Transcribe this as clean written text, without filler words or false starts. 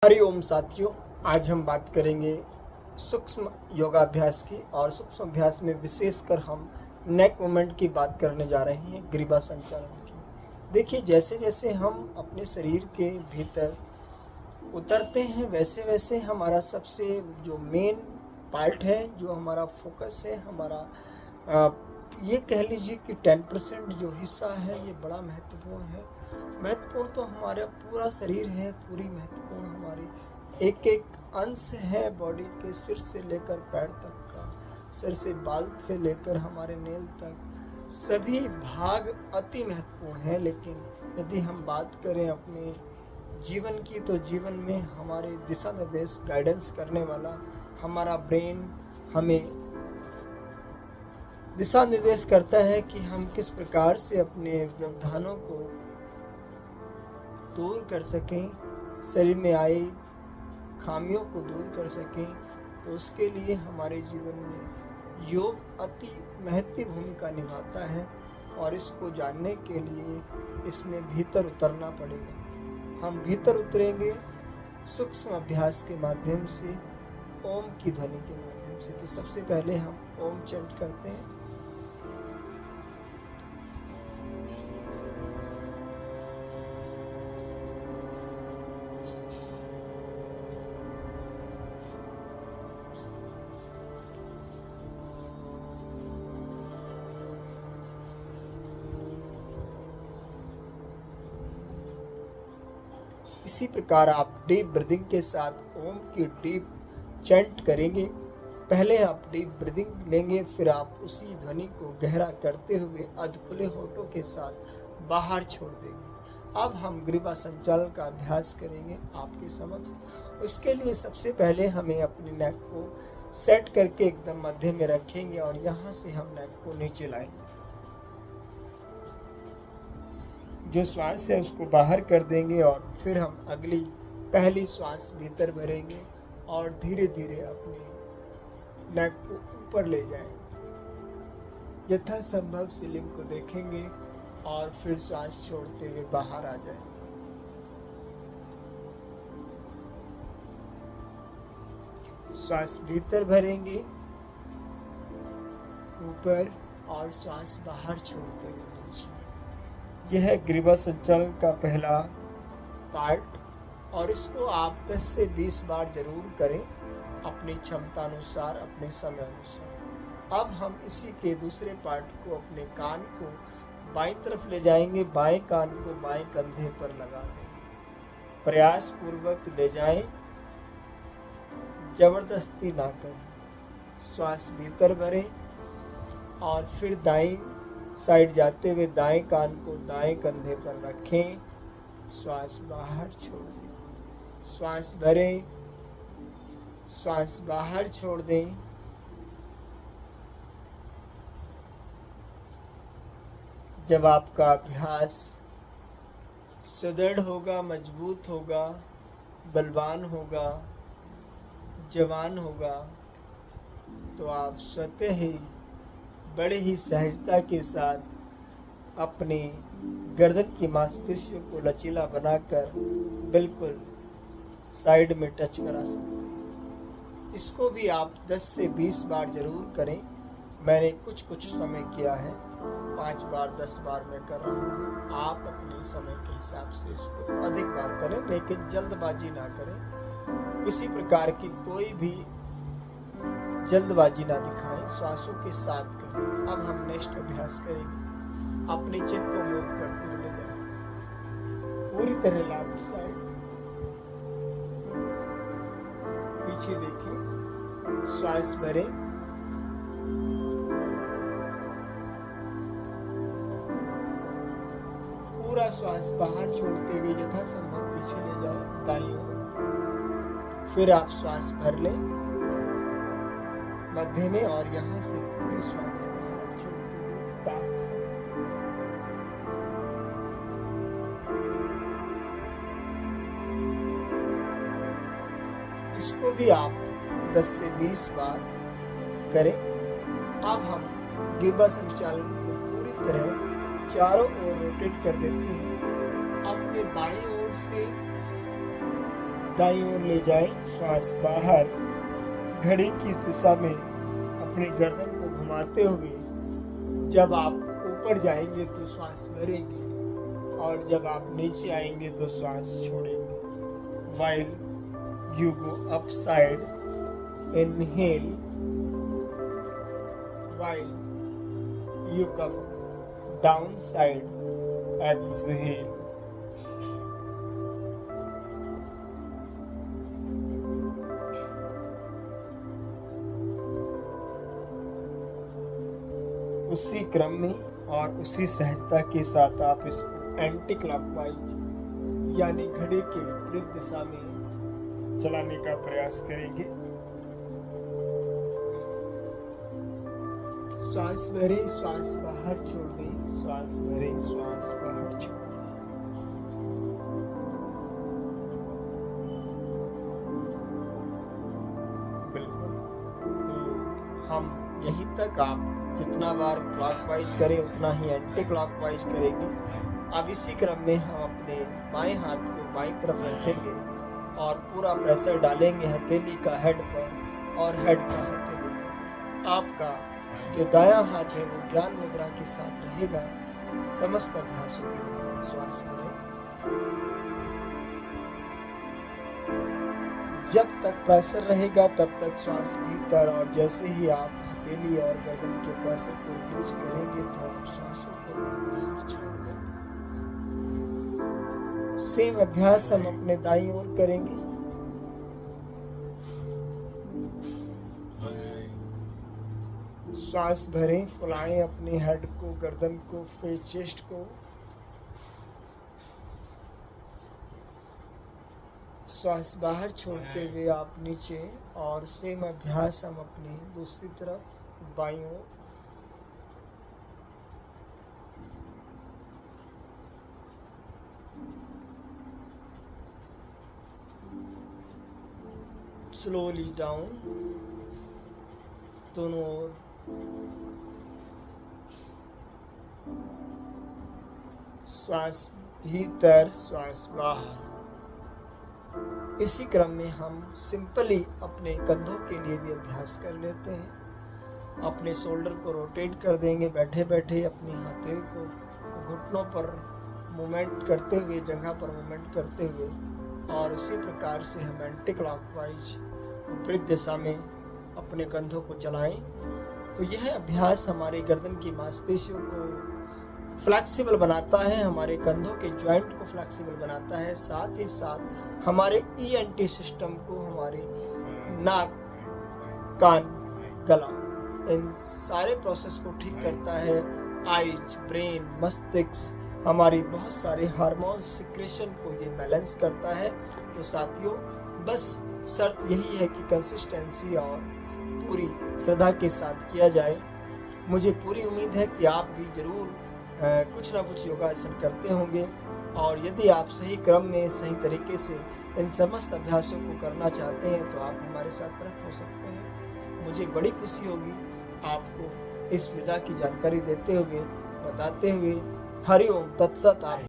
हरिओम साथियों, आज हम बात करेंगे सूक्ष्म योगाभ्यास की। और सूक्ष्म अभ्यास में विशेषकर हम नेक मूवमेंट की बात करने जा रहे हैं, ग्रीवा संचालन की। देखिए, जैसे जैसे हम अपने शरीर के भीतर उतरते हैं वैसे वैसे हमारा सबसे जो मेन पार्ट है, जो हमारा फोकस है, हमारा ये कह लीजिए कि 10% जो हिस्सा है ये बड़ा महत्वपूर्ण है। महत्वपूर्ण तो हमारा पूरा शरीर है, पूरी महत्वपूर्ण हमारी एक एक अंश है बॉडी के, सिर से लेकर पैर तक का, सिर से बाल से लेकर हमारे नेल तक, सभी भाग अति महत्वपूर्ण है। लेकिन यदि हम बात करें अपने जीवन की, तो जीवन में हमारे दिशा निर्देश गाइडेंस करने वाला हमारा ब्रेन हमें दिशा निर्देश करता है कि हम किस प्रकार से अपने व्यवधानों को दूर कर सकें, शरीर में आई खामियों को दूर कर सकें। तो उसके लिए हमारे जीवन में योग अति महत्वपूर्ण भूमिका निभाता है, और इसको जानने के लिए इसमें भीतर उतरना पड़ेगा। हम भीतर उतरेंगे सूक्ष्म अभ्यास के माध्यम से, ओम की ध्वनि के माध्यम से। तो सबसे पहले हम ओम चैंट करते हैं। इसी प्रकार आप डीप ब्रीदिंग के साथ ओम की डीप चैंट करेंगे। पहले आप डीप ब्रीदिंग लेंगे, फिर आप उसी ध्वनि को गहरा करते हुए अध खुले होठों के साथ बाहर छोड़ देंगे। अब हम ग्रीवा संचालन का अभ्यास करेंगे आपके समक्ष। उसके लिए सबसे पहले हमें अपने नेक को सेट करके एकदम मध्य में रखेंगे, और यहाँ से हम नेक को नीचे लाएंगे। जो श्वास है उसको बाहर कर देंगे, और फिर हम अगली पहली श्वास भीतर भरेंगे और धीरे धीरे अपने नेक को ऊपर ले जाएंगे। यथासंभव सीलिंग को देखेंगे और फिर श्वास छोड़ते हुए बाहर आ जाएंगे। श्वास भीतर भरेंगे ऊपर, और श्वास बाहर छोड़ते हुए नीचे। यह है ग्रीवा संचालन का पहला पार्ट, और इसको आप 10 से 20 बार जरूर करें अपनी क्षमता अनुसार, अपने समय अनुसार। अब हम इसी के दूसरे पार्ट को, अपने कान को बाईं तरफ ले जाएंगे, बाएं कान को बाएं कंधे पर लगा देंगे। प्रयास पूर्वक ले जाएं, जबरदस्ती ना करें। श्वास भीतर भरें और फिर दाईं साइड जाते हुए दाएं कान को दाएं कंधे पर रखें। श्वास बाहर छोड़ दें, श्वास भरें, श्वास बाहर छोड़ दें। जब आपका अभ्यास सुदृढ़ होगा, मजबूत होगा, बलवान होगा, जवान होगा, तो आप स्वतः ही बड़े ही सहजता के साथ अपनी गर्दन की मांसपेशियों को लचीला बनाकर बिल्कुल साइड में टच करा सकते हैं। इसको भी आप 10 से 20 बार जरूर करें। मैंने कुछ समय किया है, 5 बार 10 बार मैं कर रहा हूँ। आप अपने समय के हिसाब से इसको अधिक बार करें, लेकिन जल्दबाजी ना करें। किसी प्रकार की कोई भी जल्दबाजी ना दिखाएं, श्वासों के साथ करें। अब हम नेक्स्ट अभ्यास करेंगे। अपनी चिन को मूव करते हुए जाएं, पूरी तरह लेफ्ट साइड, पीछे देखें, श्वास भरें, पूरा श्वास बाहर छोड़ते हुए यथासंभव पीछे ले जाएं दाईं ओर। फिर आप श्वास भर लें मध्य में, और यहाँ से पूरी श्वास बाहर छोड़ते हुए बैक से। इसको भी आप 10 से 20 बार करें। अब हम ग्रीवा संचालन को पूरी तरह चारों ओर रोटेट कर देते हैं। अपने बाईं ओर से दाईं ओर ले जाएं, श्वास बाहर। घड़ी की इस दिशा में अपनी गर्दन को घुमाते हुए जब आप ऊपर जाएंगे तो श्वास भरेंगे और जब आप नीचे आएंगे तो श्वास छोड़ेंगे। While you go upside, inhale. While you come downside, exhale. उसी क्रम में और उसी सहजता के साथ आप इसको एंटी क्लॉकवाइज यानी घड़ी के विपरीत दिशा में चलाने का प्रयास करेंगे। श्वास भरें, श्वास बाहर छोड़ दें, श्वास भरें, श्वास बाहर छोड़ दें। बिल्कुल। तो हम यहीं तक आप जितना बार क्लॉकवाइज करें उतना ही एंटी क्लॉकवाइज करेंगे। अब इसी क्रम में हम अपने बाएं हाथ को बाईं तरफ रखेंगे और पूरा प्रेशर डालेंगे हथेली का हेड पर और हेड का हथेली पर। आपका जो दायां हाथ है वो ज्ञान मुद्रा के साथ रहेगा समस्त अभ्यासों के दौरान। श्वास भरें। जब तक प्रेशर रहेगा तब तक श्वास भीतर, और जैसे ही आप हथेली और गर्दन के प्रेशर को रिलीज करेंगे तो आप श्वासों को बाहर छोड़ दें। सेम अभ्यास हम अपने दाईं ओर करेंगे। श्वास भरें, फुलाएं अपने हेड को, गर्दन को, फेस, चेस्ट को। श्वास बाहर छोड़ते हुए आप नीचे, और सेम अभ्यास हम अपनी दूसरी तरफ बाईं ओर। स्लोली डाउन, दोनों ओर। श्वास भीतर, श्वास बाहर। इसी क्रम में हम सिंपली अपने कंधों के लिए भी अभ्यास कर लेते हैं। अपने शोल्डर को रोटेट कर देंगे बैठे बैठे, अपनी हथेली को घुटनों पर मूवमेंट करते हुए, जगह पर मूवमेंट करते हुए, और उसी प्रकार से हम एंटी क्लॉकवाइज विपरीत दिशा में अपने कंधों को चलाएं। तो यह अभ्यास हमारी गर्दन की मांसपेशियों को फ्लेक्सिबल बनाता है, हमारे कंधों के जॉइंट को फ्लेक्सिबल बनाता है, साथ ही साथ हमारे ईएनटी सिस्टम को, हमारे नाक, कान, गला, इन सारे प्रोसेस को ठीक करता है। आइज, ब्रेन, मस्तिष्क, हमारी बहुत सारे हार्मोन सिक्रेशन को ये बैलेंस करता है। तो साथियों, बस शर्त यही है कि कंसिस्टेंसी और पूरी श्रद्धा के साथ किया जाए। मुझे पूरी उम्मीद है कि आप भी जरूर कुछ ना कुछ योगासन करते होंगे, और यदि आप सही क्रम में, सही तरीके से इन समस्त अभ्यासों को करना चाहते हैं तो आप हमारे साथ कनेक्ट हो सकते हैं। मुझे बड़ी खुशी होगी आपको इस विधा की जानकारी देते हुए, बताते हुए। हरि ओम तत्सत। आप